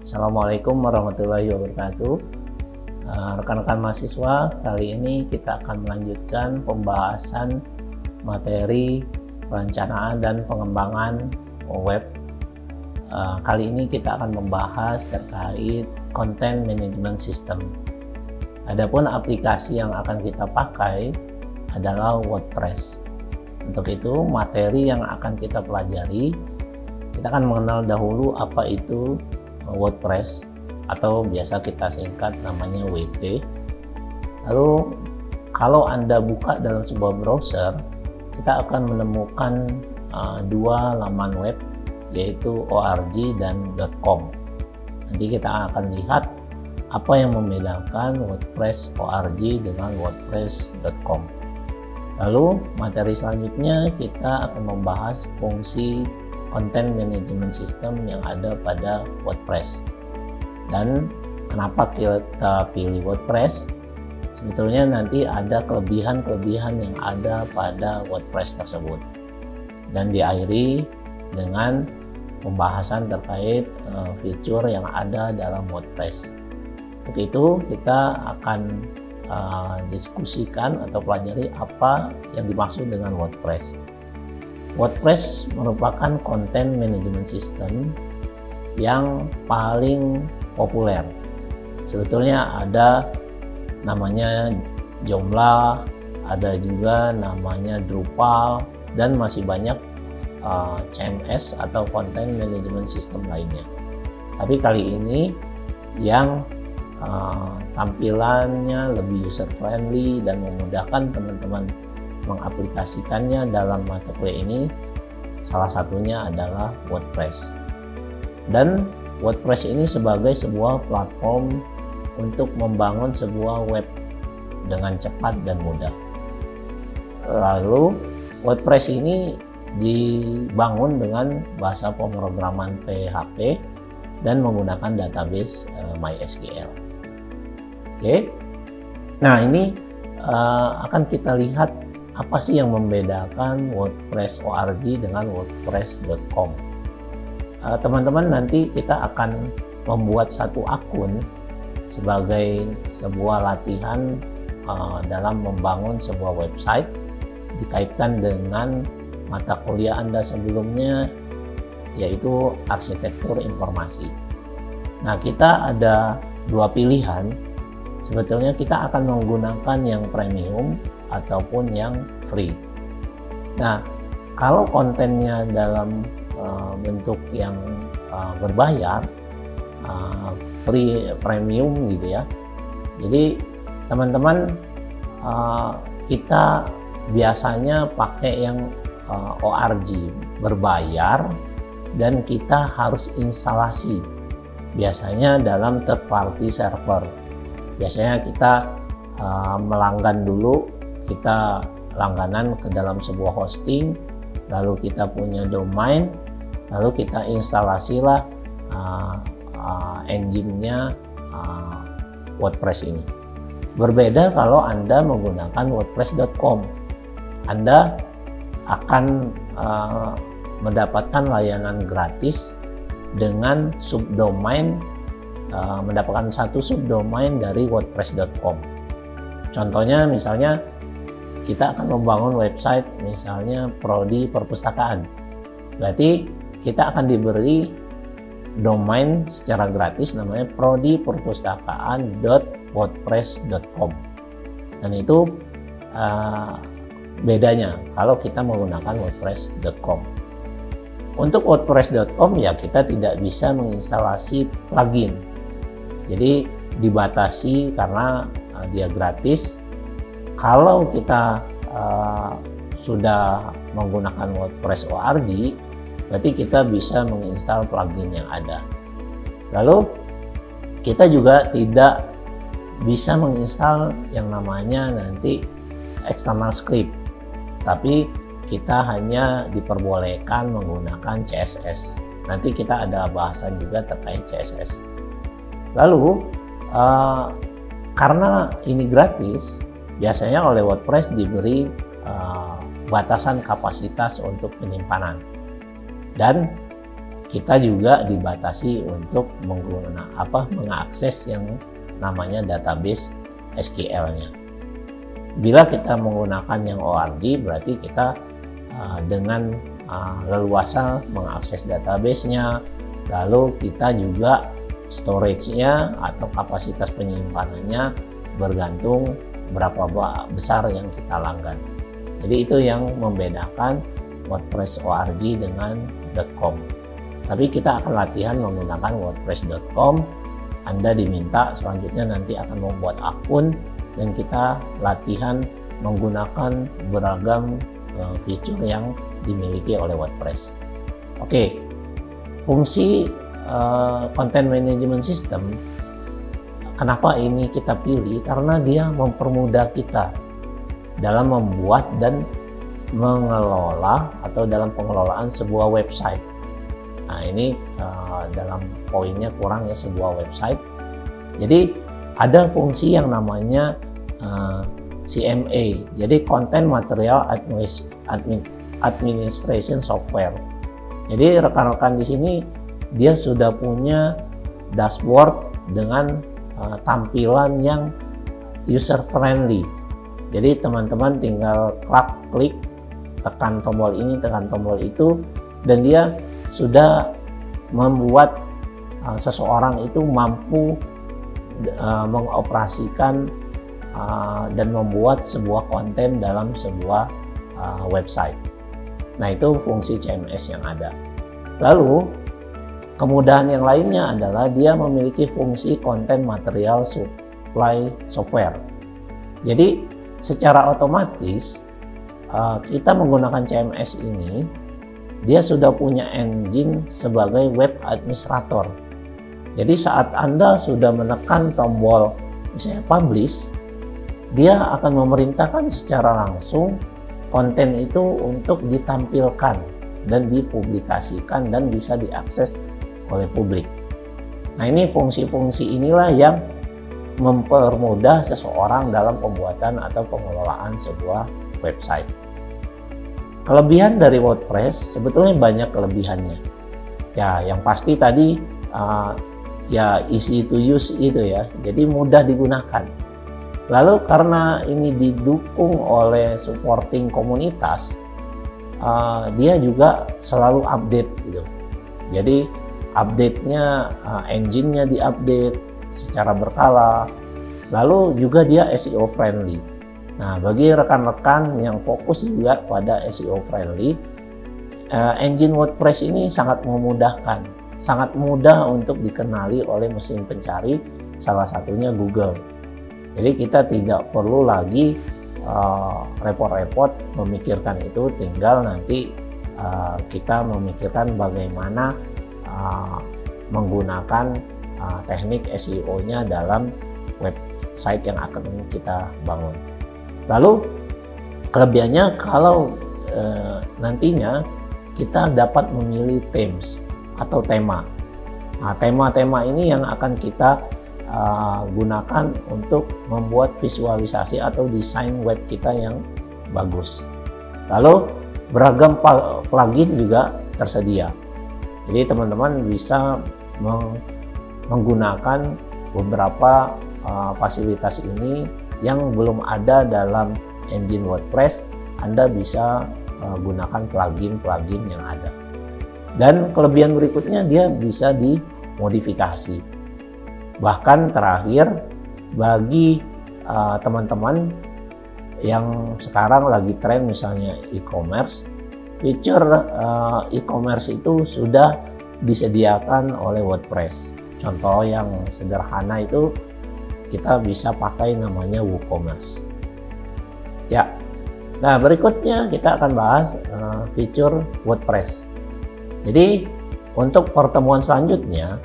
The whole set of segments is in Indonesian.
Assalamualaikum warahmatullahi wabarakatuh. Rekan-rekan mahasiswa, kali ini kita akan melanjutkan pembahasan materi perencanaan dan pengembangan web. Kali ini kita akan membahas terkait content management system. Adapun aplikasi yang akan kita pakai adalah WordPress. Untuk itu, materi yang akan kita pelajari, kita akan mengenal dahulu apa itu WordPress atau biasa kita singkat namanya WP. Lalu kalau Anda buka dalam sebuah browser, kita akan menemukan dua laman web, yaitu org dan .com. Nanti kita akan lihat apa yang membedakan WordPress org dengan WordPress.com. Lalu materi selanjutnya kita akan membahas fungsi content management system yang ada pada WordPress. Dan kenapa kita pilih WordPress? Sebetulnya nanti ada kelebihan-kelebihan yang ada pada WordPress tersebut. Dan diakhiri dengan pembahasan terkait fitur yang ada dalam WordPress. Untuk itu kita akan diskusikan atau pelajari apa yang dimaksud dengan WordPress. WordPress merupakan content management system yang paling populer. Sebetulnya ada namanya Joomla, ada juga namanya Drupal, dan masih banyak CMS atau content management system lainnya. Tapi kali ini yang tampilannya lebih user friendly dan memudahkan teman-teman mengaplikasikannya dalam mata kuliah ini, salah satunya adalah WordPress. Dan WordPress ini sebagai sebuah platform untuk membangun sebuah web dengan cepat dan mudah. Lalu WordPress ini dibangun dengan bahasa pemrograman PHP dan menggunakan database MySQL. Oke, nah ini akan kita lihat apa sih yang membedakan WordPress org dengan WordPress.com. Teman-teman, nanti kita akan membuat satu akun sebagai sebuah latihan dalam membangun sebuah website dikaitkan dengan mata kuliah Anda sebelumnya, yaitu arsitektur informasi. Nah, kita ada dua pilihan. Sebetulnya kita akan menggunakan yang premium ataupun yang free. Nah, kalau kontennya dalam bentuk yang berbayar, free premium gitu ya. Jadi teman-teman, kita biasanya pakai yang org berbayar dan kita harus instalasi. Biasanya dalam third party server. Biasanya kita melanggan dulu, kita langganan ke dalam sebuah hosting, lalu kita punya domain, lalu kita instalasilah engine-nya WordPress ini. Berbeda kalau Anda menggunakan WordPress.com. Anda akan mendapatkan layanan gratis dengan subdomain, mendapatkan satu subdomain dari WordPress.com. Contohnya misalnya kita akan membangun website misalnya prodi perpustakaan. Berarti kita akan diberi domain secara gratis namanya prodiperpustakaan.wordpress.com. Dan itu bedanya kalau kita menggunakan WordPress.com. Untuk WordPress.com ya kita tidak bisa menginstalasi plugin. Jadi dibatasi karena dia gratis. Kalau kita sudah menggunakan WordPress org, berarti kita bisa menginstal plugin yang ada. Lalu kita juga tidak bisa menginstal yang namanya nanti external script, tapi kita hanya diperbolehkan menggunakan CSS. Nanti kita ada bahasan juga terkait CSS. Lalu karena ini gratis, biasanya oleh WordPress diberi batasan kapasitas untuk penyimpanan. Dan kita juga dibatasi untuk mengakses yang namanya database SQL-nya. Bila kita menggunakan yang ORG, berarti kita dengan leluasa mengakses database-nya, lalu kita juga storage-nya atau kapasitas penyimpanannya bergantung berapa besar yang kita langgan. Jadi itu yang membedakan WordPress ORG dengan .com. Tapi kita akan latihan menggunakan WordPress.com. Anda diminta selanjutnya nanti akan membuat akun dan kita latihan menggunakan beragam fitur yang dimiliki oleh WordPress. Oke, fungsi Content Management System, kenapa ini kita pilih? Karena dia mempermudah kita dalam membuat dan mengelola atau dalam pengelolaan sebuah website. Nah, ini dalam poinnya kurang ya, sebuah website. Jadi ada fungsi yang namanya CMA, jadi Content Material Administration Software. Jadi rekan-rekan di sini dia sudah punya dashboard dengan tampilan yang user friendly. Jadi teman-teman tinggal klik, tekan tombol ini, tekan tombol itu, dan dia sudah membuat seseorang itu mampu mengoperasikan dan membuat sebuah konten dalam sebuah website. Nah, itu fungsi CMS yang ada. Lalu kemudahan yang lainnya adalah dia memiliki fungsi Content Material Supply Software. Jadi secara otomatis kita menggunakan CMS ini, dia sudah punya engine sebagai web administrator. Jadi saat Anda sudah menekan tombol misalnya publish, dia akan memerintahkan secara langsung konten itu untuk ditampilkan dan dipublikasikan dan bisa diakses oleh publik. Nah, ini fungsi-fungsi inilah yang mempermudah seseorang dalam pembuatan atau pengelolaan sebuah website. Kelebihan dari WordPress sebetulnya banyak kelebihannya. Ya, yang pasti tadi ya easy to use itu ya, jadi mudah digunakan. Lalu karena ini didukung oleh supporting komunitas, dia juga selalu update gitu. Jadi update-nya, engine-nya diupdate secara berkala. Lalu juga dia SEO friendly. Nah, bagi rekan-rekan yang fokus juga pada SEO friendly, engine WordPress ini sangat memudahkan, sangat mudah untuk dikenali oleh mesin pencari, salah satunya Google. Jadi kita tidak perlu lagi repot-repot memikirkan itu, tinggal nanti kita memikirkan bagaimana menggunakan teknik SEO-nya dalam website yang akan kita bangun. Lalu kelebihannya kalau nantinya kita dapat memilih themes atau tema. Nah, tema-tema ini yang akan kita gunakan untuk membuat visualisasi atau desain web kita yang bagus. Lalu beragam plugin juga tersedia. Jadi teman-teman bisa menggunakan beberapa fasilitas ini yang belum ada dalam engine WordPress. Anda bisa gunakan plugin-plugin yang ada. Dan kelebihan berikutnya, dia bisa dimodifikasi. Bahkan terakhir, bagi teman-teman yang sekarang lagi tren misalnya e-commerce, fitur e-commerce itu sudah disediakan oleh WordPress. Contoh yang sederhana itu kita bisa pakai namanya WooCommerce. Ya, nah berikutnya kita akan bahas fitur WordPress. Jadi untuk pertemuan selanjutnya,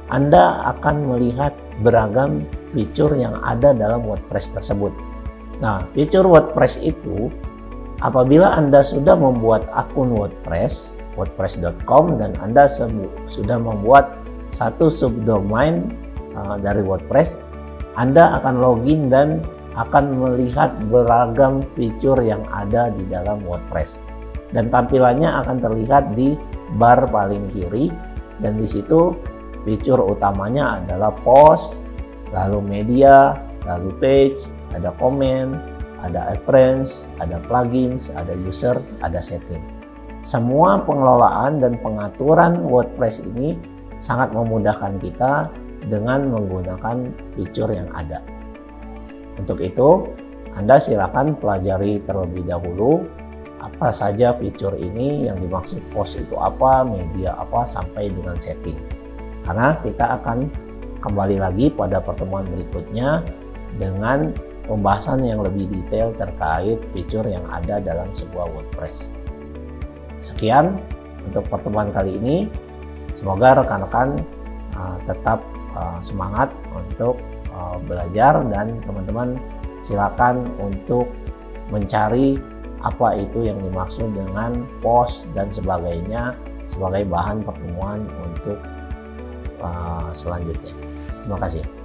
Anda akan melihat beragam fitur yang ada dalam WordPress tersebut. Nah, fitur WordPress itu apabila Anda sudah membuat akun WordPress, wordpress.com, dan Anda sudah membuat satu subdomain dari WordPress, Anda akan login dan akan melihat beragam fitur yang ada di dalam WordPress. Dan tampilannya akan terlihat di bar paling kiri dan di situ fitur utamanya adalah post, lalu media, lalu page, ada komen, ada appearance, ada plugins, ada user, ada setting. Semua pengelolaan dan pengaturan WordPress ini sangat memudahkan kita dengan menggunakan fitur yang ada. Untuk itu, Anda silakan pelajari terlebih dahulu apa saja fitur ini, yang dimaksud post itu apa, media apa, sampai dengan setting. Karena kita akan kembali lagi pada pertemuan berikutnya dengan pembahasan yang lebih detail terkait fitur yang ada dalam sebuah WordPress. Sekian untuk pertemuan kali ini. Semoga rekan-rekan tetap semangat untuk belajar, dan teman-teman silakan untuk mencari apa itu yang dimaksud dengan post dan sebagainya sebagai bahan pertemuan untuk selanjutnya. Terima kasih.